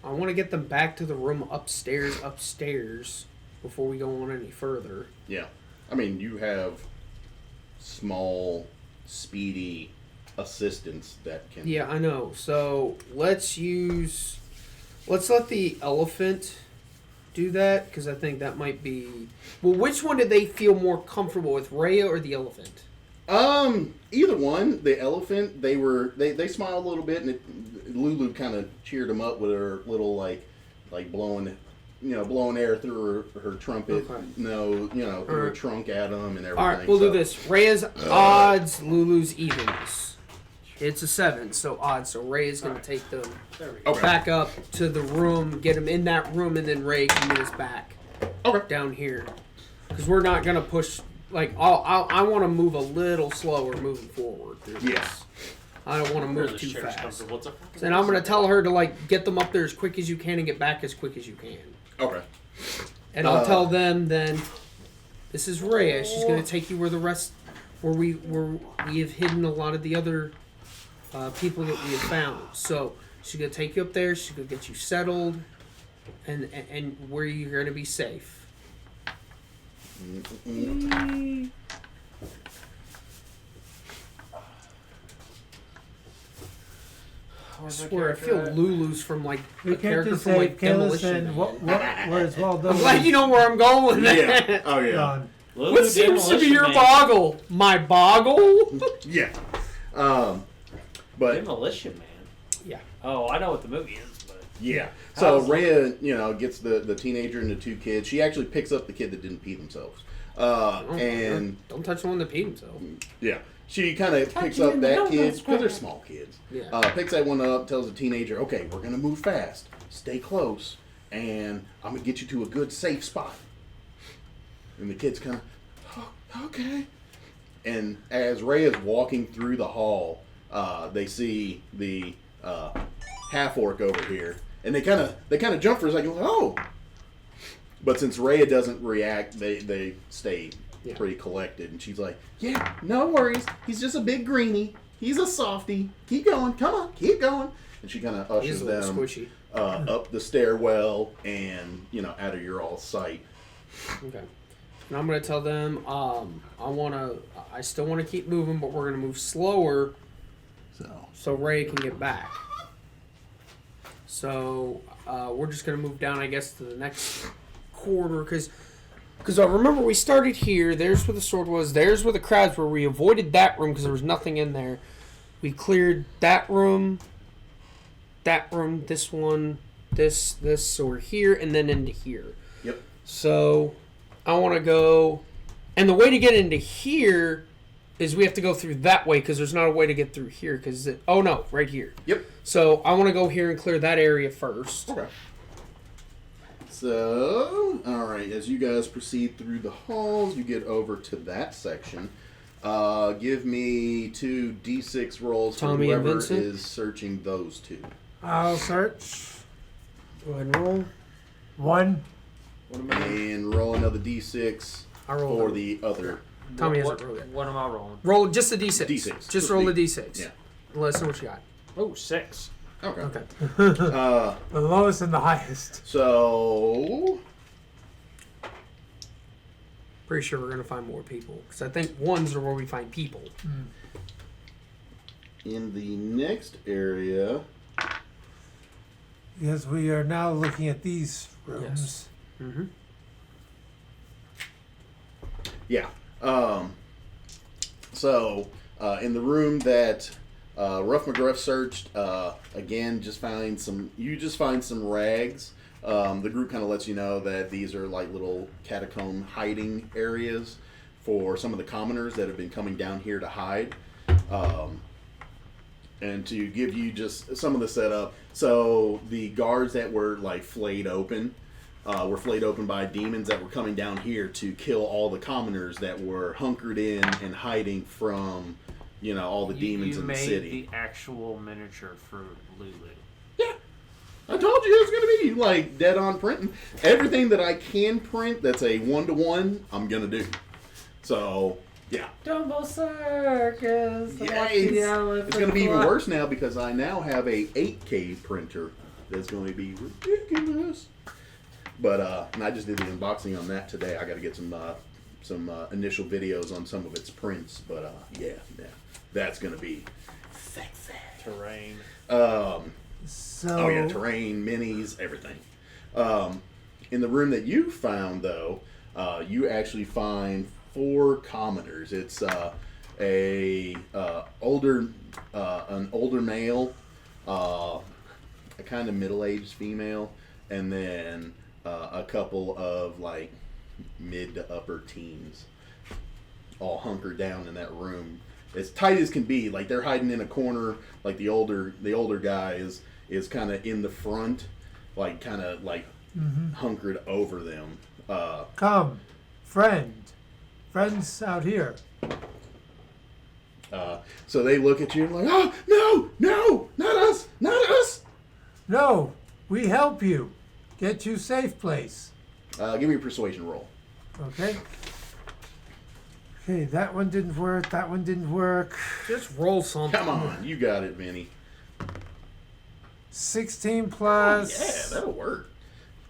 I want to get them back to the room upstairs before we go on any further. yeah, I mean you have small, speedy assistants that can. Yeah, I know. So let's let the elephant do that because I think that might be. Well, which one did they feel more comfortable with, Rhea or the elephant? Either one. The elephant, they smiled a little bit, and Lulu kind of cheered them up with her little like blowing air through her trumpet. Okay. No, through her Alright. trunk at them and everything. All right, we'll do this. Rhea's odds, Lulu's evens. It's a 7, so odds. So Rhea's going to take them There we go. Okay. back up to the room, get them in that room, and then Rhea can meet us back Okay. down here. Because we're not going to push. Like, I want to move a little slower moving forward through this. Yeah. I don't want to move There's a too chair's fast. comfortable. What's up? And I'm going to tell her to, like, get them up there as quick as you can and get back as quick as you can. Okay. And I'll tell them then, this is Rhea. She's going to take you where we have hidden a lot of the other people that we have found. So she's going to take you up there. She's going to get you settled, and where you're going to be safe. I swear, I feel Lulu's from like We a can't character just from say like Kalis Demolition and Man. where's Waldo? I'm glad you know where I'm going with Yeah. that. Oh yeah. Gone. Lulu What seems to be Demolition your Man. boggle? My boggle? Yeah. But Demolition Man. Yeah. Oh, I know what the movie is, but yeah. So How's- Rhea, gets the teenager and the two kids. She actually picks up the kid that didn't pee themselves. And Don't touch the one that peed himself. yeah, she kind of picks you up in the that nose, kid because Scrap. they're small kids. Yeah. Picks that one up, tells the teenager, "Okay, we're gonna move fast. Stay close, and I'm gonna get you to a good, safe spot." And the kid's kind of, "Oh, okay." And as Ray is walking through the hall, they see the half orc over here, and they kind of jump for a second, "Oh!" But since Rhea doesn't react, they stay Yeah. pretty collected. And she's like, "Yeah, no worries. He's just a big greenie. He's a softie. Keep going. Come on, keep going." And she kind of He's ushers a little them squishy. up the stairwell and out of your all sight. Okay. And I'm gonna tell them, I still wanna keep moving, but we're gonna move slower so Ray can get back. So we're just gonna move down, I guess, to the next corridor, because I remember we started here. There's where the sword was. There's where the crabs were. We avoided that room because there was nothing in there. We cleared that room, this one, this. So we're here and then into here. Yep. So I want to go, and the way to get into here is we have to go through that way because there's not a way to get through here because oh no, right here. Yep. So I want to go here and clear that area first. Okay. So, all right. As you guys proceed through the halls, you get over to that section. Give me 2 d6 rolls for Tommy and whoever Vincent? is searching those two. I'll search. Go ahead and roll. 1. What am I? and roll another d6 I rolled for it. the other. Tommy what, hasn't rolled yet. What am I rolling? Roll just a d6. D6. Just roll a d6. Yeah. Let us know what you got. Oh, 6. Okay. Okay. The lowest and the highest. So Pretty sure we're gonna find more people because I think ones are where we find people. in the next area, Yes, we are now looking at these rooms. Mm-hmm. yeah. So in the room that Rough McGruff searched, again, you just find some rags. The group kind of lets you know that these are like little catacomb hiding areas for some of the commoners that have been coming down here to hide. And to give you just some of the setup, so the guards that were like flayed open were flayed open by demons that were coming down here to kill all the commoners that were hunkered in and hiding from, all the demons in the city. You made the actual miniature for Lulu. Yeah, I told you it was gonna be like dead on printing. Everything that I can print that's a 1-to-1, I'm gonna do. So yeah. Dumbo Circus. It's going to be even worse now because I now have a 8K printer that's going to be ridiculous. But and I just did the unboxing on that today. I got to get some initial videos on some of its prints. But yeah, that's going to be sexy. Terrain. So Oh yeah, terrain, minis, everything. In the room that you found though, you actually find 4 commoners. It's an older male, a kind of middle-aged female, and then a couple of like mid to upper teens, all hunkered down in that room, as tight as can be. Like they're hiding in a corner. Like the older guy is kind of in the front, like kind of like hunkered over them. come, friends out here. So they look at you and like, oh, no, not us. No, we help you. Get you safe place. Give me a persuasion roll. Okay. Okay, that one didn't work. That one didn't work. Just roll something. Come on, you got it, Vinny. 16 plus. Yeah, that'll work.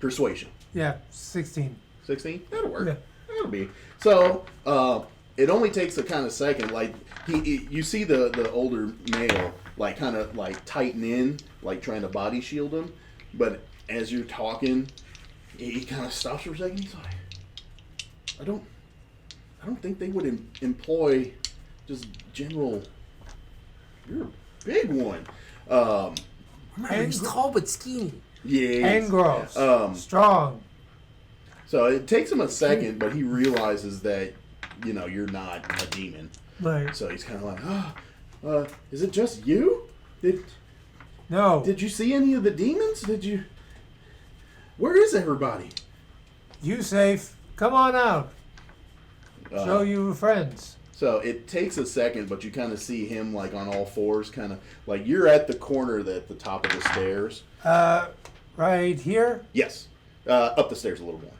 Persuasion. Yeah, 16. 16? That'll work. Yeah. That'll be. So, it only takes a kind of second. Like, you see the older male, like, kind of, like, tighten in, like, trying to body shield him. But as you're talking, he kind of stops for a second. He's like, I don't think they would employ just general. You're a big one. Remember, he's tall but skinny. Yeah. And gross. Strong. So it takes him a second, but he realizes that, you're not a demon. Like, So he's kind of like, is it just you? no, Did you see any of the demons? Where is everybody? you safe. Come on out. Uh, Show you friends. So it takes a second, but you kind of see him like on all fours, kind of like you're at the corner at the top of the stairs. Right here. Yes. Up the stairs a little more.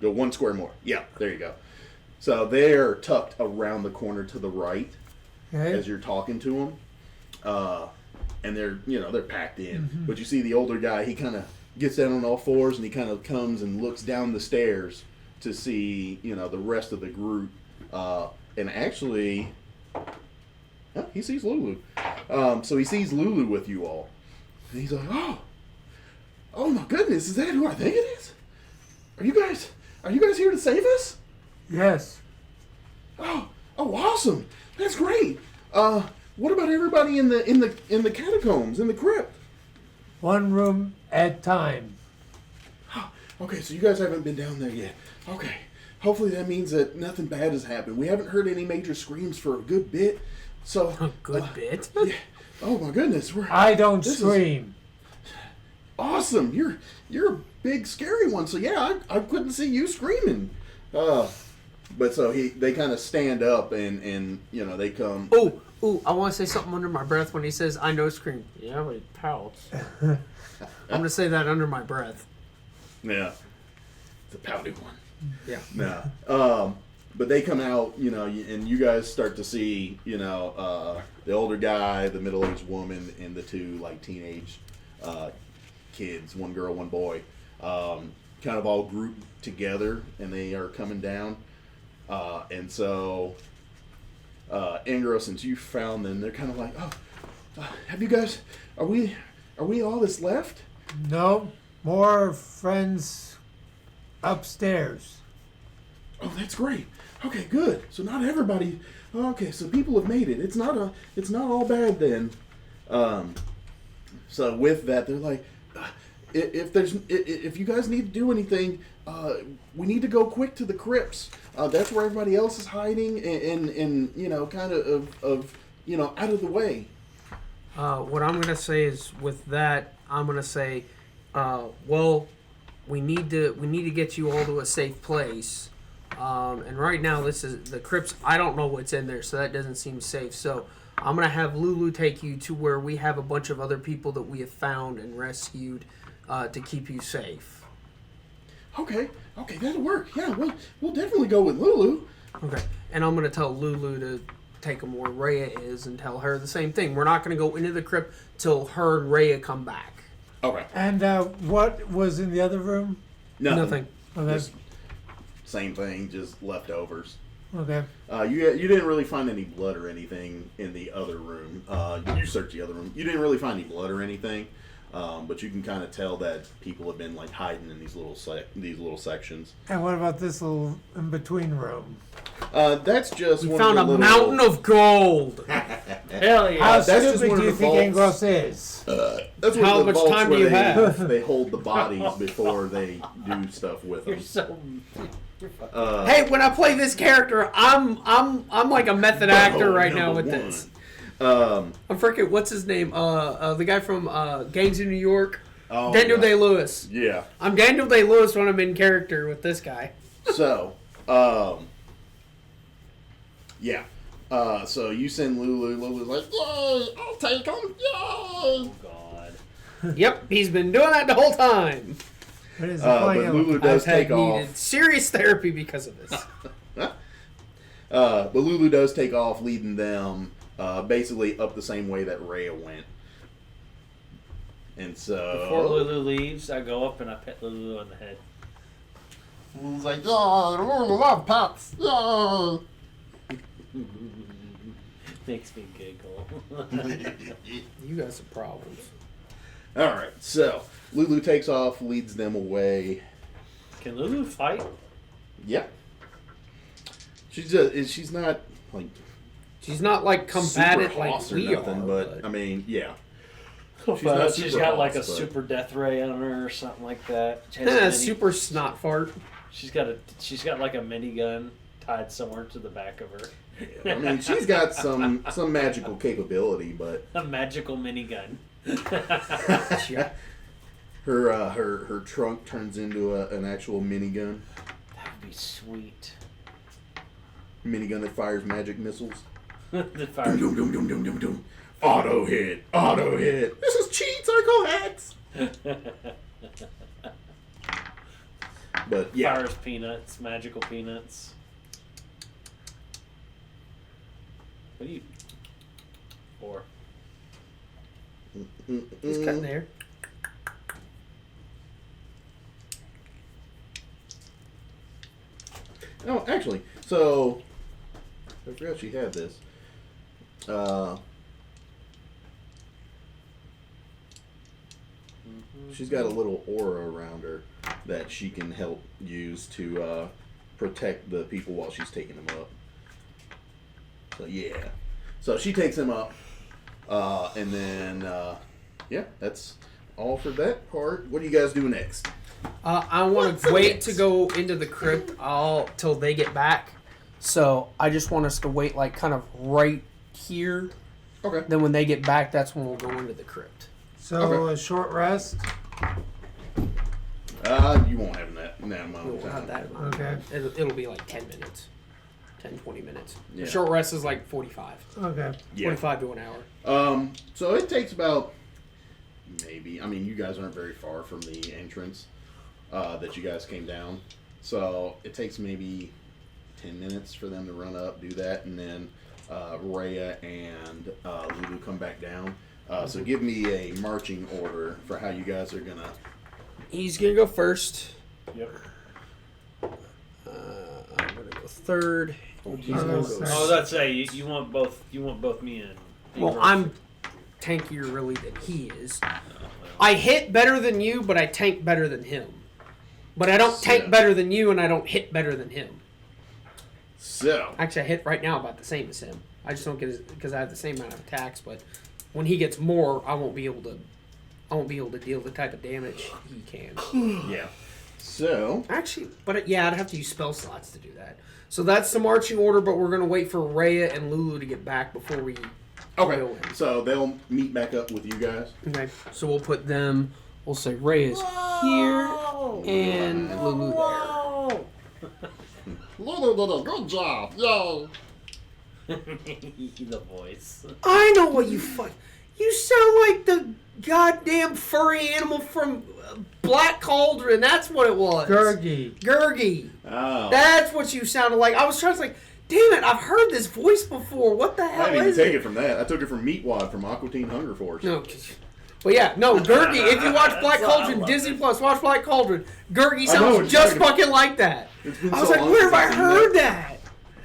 Go 1 square more. Yeah, there you go. So they're tucked around the corner to the right Okay. as you're talking to them. And they're packed in. But you see the older guy, he kind of gets down on all fours and he kind of comes and looks down the stairs to see, the rest of the group. And actually, he sees Lulu. So he sees Lulu with you all. And he's like, oh my goodness, is that who I think it is? Are you guys here to save us? Yes. Oh, awesome. That's great. What about everybody in the catacombs, in the crypt? One room at time. Okay, so you guys haven't been down there yet. Okay. Hopefully that means that nothing bad has happened. We haven't heard any major screams for a good bit. So A good bit. yeah. Oh my goodness. I don't This is- scream. Awesome. You're a big scary one. So yeah, I couldn't see you screaming. But so they kind of stand up and they come. Ooh, I want to say something under my breath when he says, I know scream. Yeah, but he pouts. I'm going to say that under my breath. Yeah. the pouty one. Yeah. No. But they come out, and you guys start to see, the older guy, the middle-aged woman, and the two, like, teenage kids, one girl, one boy, kind of all grouped together, and they are coming down. And so, Ingro, since you found them, they're kind of like, have you guys, are we all that's left? No, more friends upstairs. Oh, that's great. Okay, good. So not everybody. Okay, so people have made it. It's not all bad then. So with that, they're like, if you guys need to do anything, we need to go quick to the crypts. That's where everybody else is hiding, and kind of out of the way. What I'm gonna say is, with that, I'm gonna say, we need to get you all to a safe place. And right now, this is the crypts. I don't know what's in there, so that doesn't seem safe. So I'm gonna have Lulu take you to where we have a bunch of other people that we have found and rescued to keep you safe. Okay, that'll work. Yeah, we'll definitely go with Lulu. Okay, and I'm gonna tell Lulu to take them where Rhea is and tell her the same thing. We're not gonna go into the crypt till her and Rhea come back. Okay. And what was in the other room? Nothing. Okay. Just same thing, just leftovers. Okay. You didn't really find any blood or anything in the other room. You searched the other room. You didn't really find any blood or anything, but you can kind of tell that people have been like hiding in these little sections. And what about this little in between room? That's just We one found a of the mountain of gold. Hell yeah. How that's just stupid one do of you the think vaults. Angros is? That's one How of the much vaults time do where you have? they hold the bodies before they do stuff with them. You're so. You're fucking. Hey, when I play this character, I'm like a method actor right now with Number this. one. I'm freaking, what's his name? The guy from Gangs in New York, Oh, Daniel God. Day-Lewis. Yeah. I'm Daniel Day-Lewis when I'm in character with this guy. So, yeah. So you send Lulu. Lulu's like, yay, I'll take him. Yay. Oh God. Yep, he's been doing that the whole time. What is But Lulu does I've take needed off. serious therapy because of this. But Lulu does take off, leading them basically up the same way that Rhea went. And so Before Lulu leaves, I go up and I pet Lulu on the head. Lulu's like, oh, I love pets. Yay. Makes me giggle. You got some problems. All right, so Lulu takes off, leads them away. Can Lulu fight? Yeah. She's not like She's not like combatant super like hoss or we nothing, are. but I mean, yeah. She's, not she's super got like a hoss, but- super death ray on her or something like that. She has a mini- Super snot fart. She's got like a minigun tied somewhere to the back of her. I mean, she's got some magical capability, but A magical minigun. Yeah. her trunk turns into an actual minigun. That would be sweet. Minigun that fires magic missiles. The Dum, fire. dum, dum, dum, dum, dum, dum. Auto hit. Auto hit. This is cheat circle hats. But yeah. Fires peanuts, magical peanuts. What do you? Or He's cutting hair. Oh, actually, so I forgot she had this. She's got a little aura around her that she can help use to protect the people while she's taking them up. So yeah, so she takes them up, and then yeah, that's all for that part. What do you guys do next? I want to wait to go into the crypt till they get back. So I just want us to wait like kind of right here. Okay. Then when they get back, that's when we'll go into the crypt. So Okay. a short rest. You won't have that amount We'll of have time. that amount of Okay. time. It'll be like 10 minutes. 10, 20 minutes. Yeah. The short rest is like 45. Okay. Yeah. 45 to an hour. So it takes about maybe. I mean, you guys aren't very far from the entrance. that you guys came down. So it takes maybe 10 minutes for them to run up, do that, and then Rhea and Lulu come back down. So give me a marching order for how you guys are gonna. He's gonna go first. Yep. I'm gonna go third. He's gonna go Second. I was about to say you want both. You want both me and. Well, I'm tankier really than he is. I hit better than you, but I tank better than him. But I don't tank better than you, and I don't hit better than him. So Actually, I hit right now about the same as him. I just don't get because I have the same amount of attacks. But when he gets more, I won't be able to. I won't be able to deal the type of damage he can. Yeah. so Actually, but yeah, I'd have to use spell slots to do that. So that's the marching order. But we're gonna wait for Rhea and Lulu to get back before we. okay. Go in. So they'll meet back up with you guys. Okay, so we'll put them. We'll say Rhea's here and Lulu there. Lulu did a good job. Yay. The voice. I know what you fuck. You sound like the goddamn furry animal from Black Cauldron. That's what it was. Gurgi. Oh. That's what you sounded like. I was trying to like, damn it, I've heard this voice before. What the I hell didn't even is take it? it from that. I took it from Meatwad from Aqua Teen Hunger Force. No, but yeah, no, Gurgi. If you watch Black That's why I Cauldron, love Disney it. Plus, watch Black Cauldron. Gurgi I know what sounds you're just talking fucking like that. It's been I was so like, long where have since I I've seen heard that?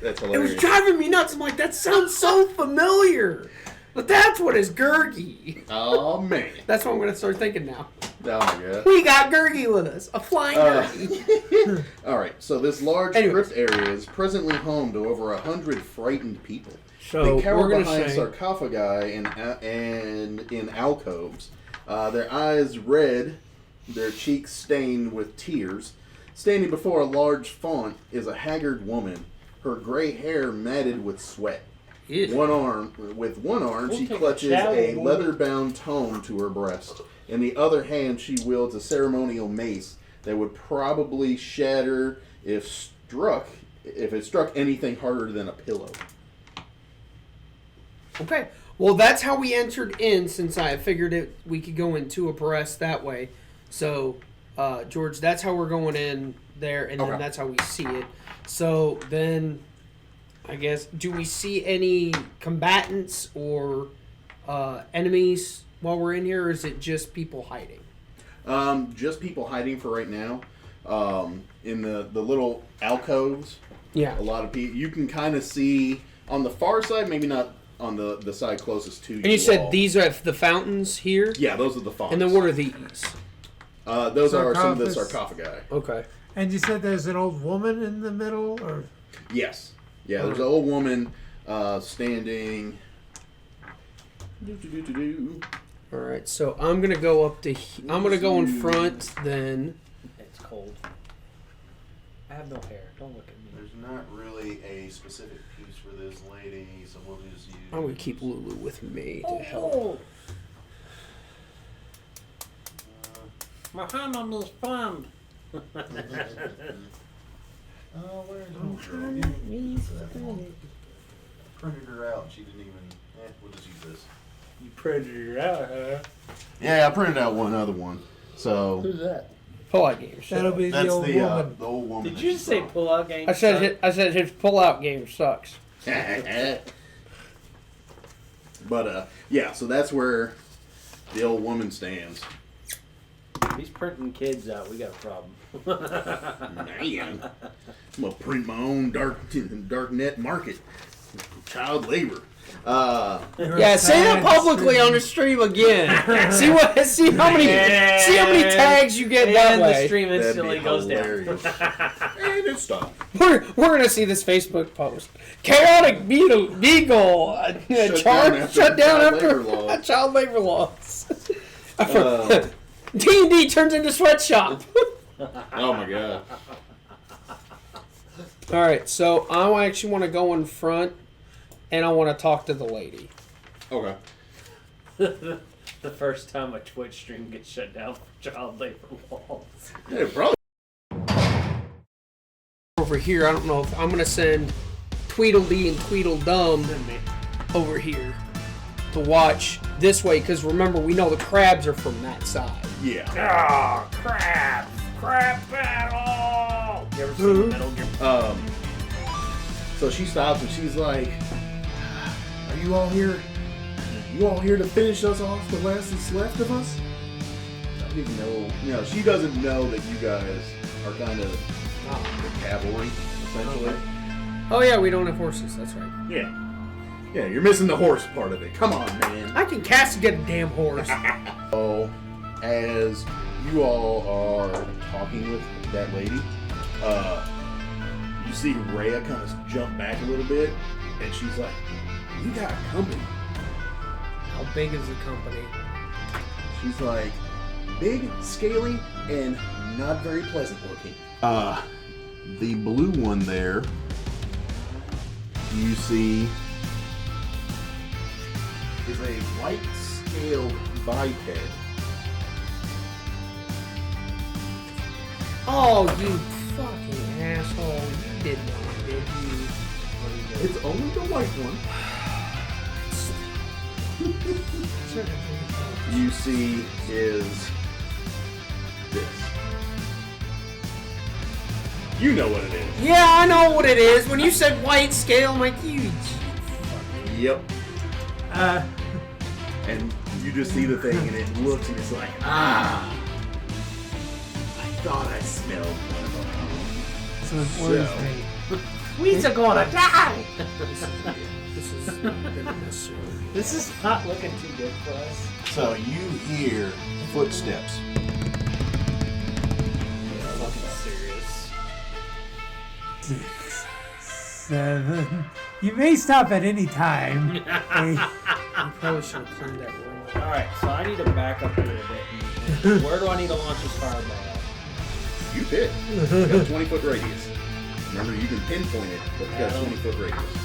That's It hilarious. was driving me nuts. I'm like, that sounds so familiar. But that's what is Gurgi. Oh man. That's what I'm gonna start thinking now. Oh my god. We got Gurgi with us, a flying Gurgi. All right. So this large Anyways. crypt area is presently home to over 100 frightened people. So They cower we're gonna behind say, sarcophagi and in alcoves. Their eyes red, their cheeks stained with tears. Standing before a large font is a haggard woman, her gray hair matted with sweat. Ew. With one arm, We'll she take a clutches shower, a boy. leather-bound tome to her breast. In the other hand, she wields a ceremonial mace that would probably shatter if it struck anything harder than a pillow. okay. Well, that's how we entered in. Since I figured it, we could go in two abreast that way. So, George, that's how we're going in there, and then Okay. that's how we see it. So then, I guess, do we see any combatants or enemies while we're in here, or is it just people hiding? Just people hiding for right now. In the little alcoves, Yeah. a lot of people. You can kind of see on the far side, maybe not on the side closest to you. And you said all. these are the fountains here? Yeah, those are the fonts. And then what are these? Those are some of the Sarcophagus. sarcophagi. Okay. And you said there's an old woman in the middle, or Yes. Yeah, there's an old woman standing. All right. So I'm gonna go up to. I'm gonna go in front. Then. It's cold. I have no hair. Don't look at me. There's not really a specific piece for this lady, so we'll just use. I'm gonna keep Lulu with me Oh, to help. My hand on this fun. Oh, where's printed her out. She didn't even. We'll just use this. You predator out, huh? Yeah, I printed out one other one. So Who's that? Pull-out games. that'll be that's the old woman. the old woman. Did that you she say brought. pull-out game? I said his pull-out game sucks. But yeah, so that's where the old woman stands. If he's printing kids out, we got a problem. Man, I'm gonna print my own dark net market. Child labor. Yeah, say that publicly on the stream again. see how many tags you get that And way. the stream That'd instantly be goes down. hilarious. And it stopped. We're gonna see this Facebook post. Chaotic Beagle shut down after child labor laws. D&D turns into sweatshop. Oh my god. All right, so I actually want to go in front, and I want to talk to the lady. Okay. The first time a Twitch stream gets shut down for child labor laws. Yeah, probably. Over here, I don't know if I'm gonna send Tweedledee and Tweedledum over here to watch this way, because remember, we know the crabs are from that side. Yeah. Ah, crap! Crap! never seen Metal Gear. So she stops and she's like, "Are you all here? You all here to finish us off? The last that's left of us?" I don't even know. You know, she doesn't know that you guys are kind of the cavalry, essentially. Oh yeah, we don't have horses. That's right. Yeah. Yeah, you're missing the horse part of it. Come on, man. I can castigate a damn horse. So, as you all are talking with that lady, you see Rhea kind of jump back a little bit, and she's like, "You got company." How big is the company? She's like, "Big, scaly, and not very pleasant looking." The blue one there, you see, is a white-scaled biped. Oh, you fucking asshole! You did not, did you? It's only the white one. You see is this. You know what it is. Yeah, I know what it is. When you said white scale, I'm like, you. Yep. And you just see the thing and it looks and it's like, I thought I smelled one of them. So it worries me. We's are gonna die! This is not gonna necessarily. This is not looking too good for us. So you hear footsteps. Yeah, looking serious. 6, 7. You may stop at any time. 8. I probably should have cleaned that room. Alright, so I need to back up here a bit. And where do I need to launch this fireball at? You did. You got a 20-foot radius. Remember, you can pinpoint it, but you got a 20-foot radius.